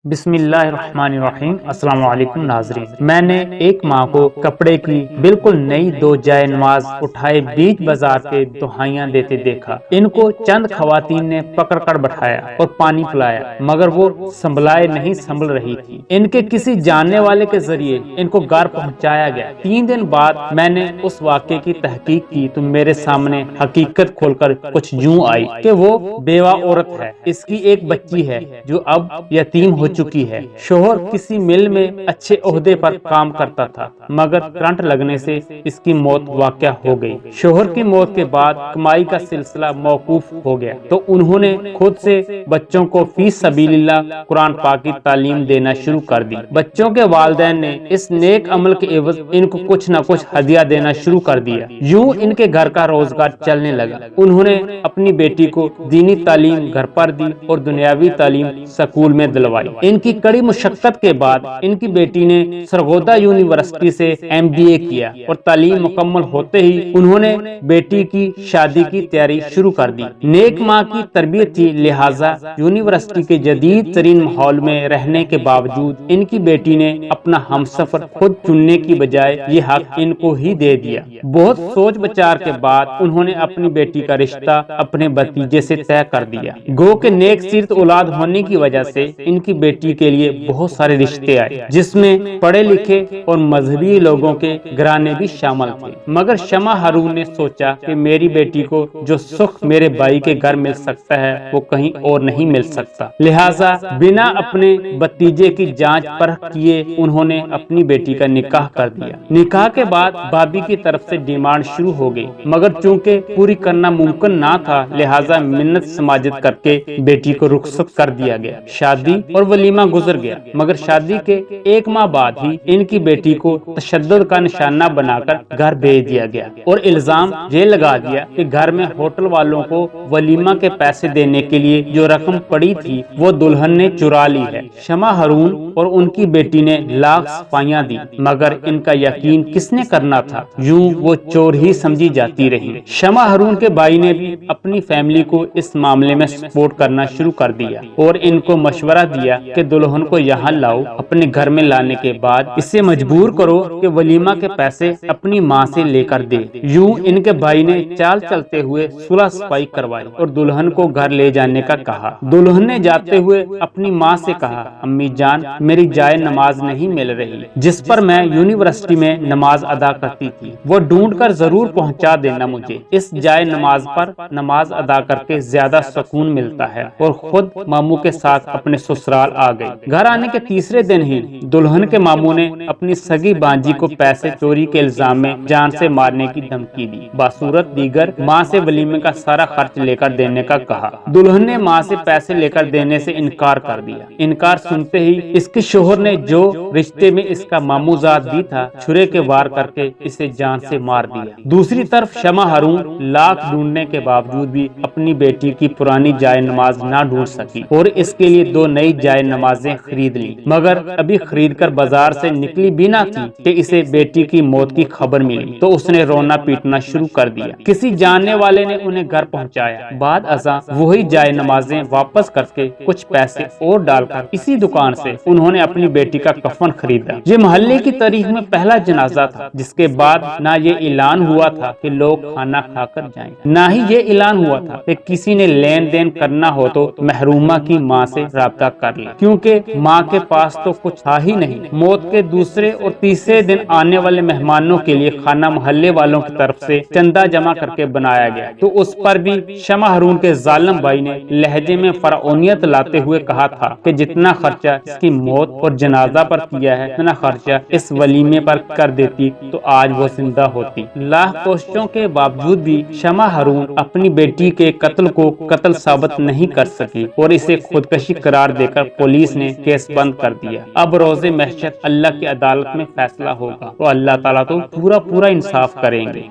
بسم اللہ الرحمن الرحیم۔ السلام علیکم ناظرین، میں نے ایک ماں کو کپڑے کی بالکل نئی دو جائے نماز اٹھائے بیچ بازار پہ دہائیاں دیتے دیکھا۔ ان کو چند خواتین نے پکڑ کر بٹھایا اور پانی پلایا، مگر وہ سنبھلائے نہیں سنبھل رہی تھی۔ ان کے کسی جاننے والے کے ذریعے ان کو گھر پہنچایا گیا۔ 3 دن بعد میں نے اس واقعے کی تحقیق کی تو میرے سامنے حقیقت کھول کر کچھ یوں آئی کہ وہ بیوہ عورت ہے، اس کی ایک بچی ہے جو اب یتیم ہو چکی ہے۔ شوہر کسی مل میں اچھے عہدے پر کام کرتا تھا، مگر کرنٹ لگنے سے اس کی موت واقع ہو گئی۔ شوہر کی موت کے بعد کمائی کا سلسلہ موقوف ہو گیا تو انہوں نے خود سے بچوں کو فی سبیل اللہ قرآن پاک کی تعلیم دینا شروع کر دی۔ بچوں کے والدین نے اس نیک عمل کے عوض ان کو کچھ نہ کچھ ہدیہ دینا شروع کر دیا۔ یوں ان کے گھر کا روزگار چلنے لگا۔ انہوں نے اپنی بیٹی کو دینی تعلیم گھر پر دی اور دنیاوی تعلیم سکول میں دلوائی۔ ان کی کڑی مشقت کے بعد ان کی بیٹی نے سرگودا یونیورسٹی سے MBA کیا اور تعلیم مکمل ہوتے ہی انہوں نے بیٹی کی شادی کی تیاری شروع کر دی۔ نیک ماں کی تربیت تھی، لہٰذا یونیورسٹی کے جدید ترین ماحول میں رہنے کے باوجود ان کی بیٹی نے اپنا ہمسفر خود چننے کی بجائے یہ حق ان کو ہی دے دیا۔ بہت سوچ بچار کے بعد انہوں نے اپنی بیٹی کا رشتہ اپنے بھتیجے سے طے کر دیا۔ گو کہ نیک سیرت اولاد ہونے کی وجہ سے ان کی بیٹی کے لیے بہت سارے رشتے آئے، جس میں پڑھے لکھے اور مذہبی لوگوں کے گھرانے بھی شامل تھے۔ مگر شمع ہارون نے سوچا کہ میری بیٹی کو جو سکھ میرے بھائی کے گھر مل سکتا ہے وہ کہیں اور نہیں مل سکتا، لہٰذا بنا اپنے بھتیجے کی جانچ پرکھ کیے انہوں نے اپنی بیٹی کا نکاح کر دیا۔ نکاح کے بعد بھابھی کی طرف سے ڈیمانڈ شروع ہو گئی، مگر چونکہ پوری کرنا ممکن نہ تھا لہٰذا منت سماجت کر کے بیٹی کو رخصت کر دیا گیا۔ شادی اور ولیمہ گزر گیا، مگر شادی کے 1 ماہ بعد ہی ان کی بیٹی کو تشدد کا نشانہ بنا کر گھر بھیج دیا گیا اور الزام یہ لگا دیا کہ گھر میں ہوٹل والوں کو ولیمہ کے پیسے دینے کے لیے جو رقم پڑی تھی وہ دلہن نے چرا لی ہے۔ شمع ہارون اور ان کی بیٹی نے لاکھ صفائیاں دی، مگر ان کا یقین کس نے کرنا تھا، یوں وہ چور ہی سمجھی جاتی رہی۔ شمع ہارون کے بھائی نے بھی اپنی فیملی کو اس معاملے میں سپورٹ کرنا شروع کر دیا اور ان کو مشورہ دیا کہ دلہن کو یہاں لاؤ، اپنے گھر میں لانے کے بعد اسے مجبور کرو کہ ولیمہ کے پیسے اپنی ماں سے لے کر دے۔ یوں ان کے بھائی نے چال چلتے ہوئے صلح صفائی کروائی اور دلہن کو گھر لے جانے کا کہا۔ دلہن نے جاتے ہوئے اپنی ماں سے کہا، امی جان میری جائے نماز نہیں مل رہی جس پر میں یونیورسٹی میں نماز ادا کرتی تھی، وہ ڈھونڈ کر ضرور پہنچا دینا مجھے۔ اس جائے نماز پر نماز ادا کر کے زیادہ سکون ملتا ہے، اور خود ماموں کے ساتھ اپنے سسرال آ گئی۔ گھر آنے کے تیسرے دن ہی دلہن کے ماموں نے اپنی سگی بانجی کو پیسے چوری کے الزام میں جان سے مارنے کی دھمکی دی، بصورت دیگر ماں سے ولیمے کا سارا خرچ لے کر دینے کا کہا۔ دلہن نے ماں سے پیسے لے کر دینے سے انکار کر دیا۔ انکار سنتے ہی اس کے شوہر نے جو رشتے میں اس کا ماموں زاد بھی تھا چھرے کے وار کر کے اسے جان سے مار دیا۔ دوسری طرف شمع ہارون لاکھ ڈھونڈنے کے باوجود بھی اپنی بیٹی کی پرانی جائے نماز نہ ڈھونڈ سکی اور اس کے لیے 2 نئی جائے نمازیں خرید لی، مگر ابھی خرید کر بازار سے نکلی بھی نہ تھی کہ اسے بیٹی کی موت کی خبر ملی تو اس نے رونا پیٹنا شروع کر دیا۔ کسی جاننے والے نے انہیں گھر پہنچایا۔ بعد ازاں وہی جائے نمازیں واپس کر کے کچھ پیسے اور ڈال کر اسی دکان سے انہوں نے اپنی بیٹی کا کفن خریدا۔ یہ محلے کی تاریخ میں پہلا جنازہ تھا جس کے بعد نہ یہ اعلان ہوا تھا کہ لوگ کھانا کھا کر جائیں، نہ ہی یہ اعلان ہوا تھا کہ کسی نے لین دین کرنا ہو تو محرومہ کی ماں سے رابطہ کر لے، کیونکہ ماں کے پاس تو کچھ تھا ہی نہیں۔ موت کے دوسرے اور تیسرے دن آنے والے مہمانوں کے لیے کھانا محلے والوں کی طرف سے چندہ جمع کر کے بنایا گیا تو اس پر بھی شمع ہارون کے ظالم بھائی نے لہجے میں فرعونیت لاتے ہوئے کہا تھا کہ جتنا خرچہ اس کی موت اور جنازہ پر کیا ہے اتنا خرچہ اس ولیمے پر کر دیتی تو آج وہ زندہ ہوتی۔ لاکھ کوششوں کے باوجود بھی شمع ہارون اپنی بیٹی کے قتل کو قتل ثابت نہیں کر سکی اور اسے خودکشی قرار دے کر پولیس نے کیس بند کر دیا۔ اب روز محشر اللہ کی عدالت میں فیصلہ ہوگا تو اللہ تعالیٰ تو پورا انصاف کریں گے۔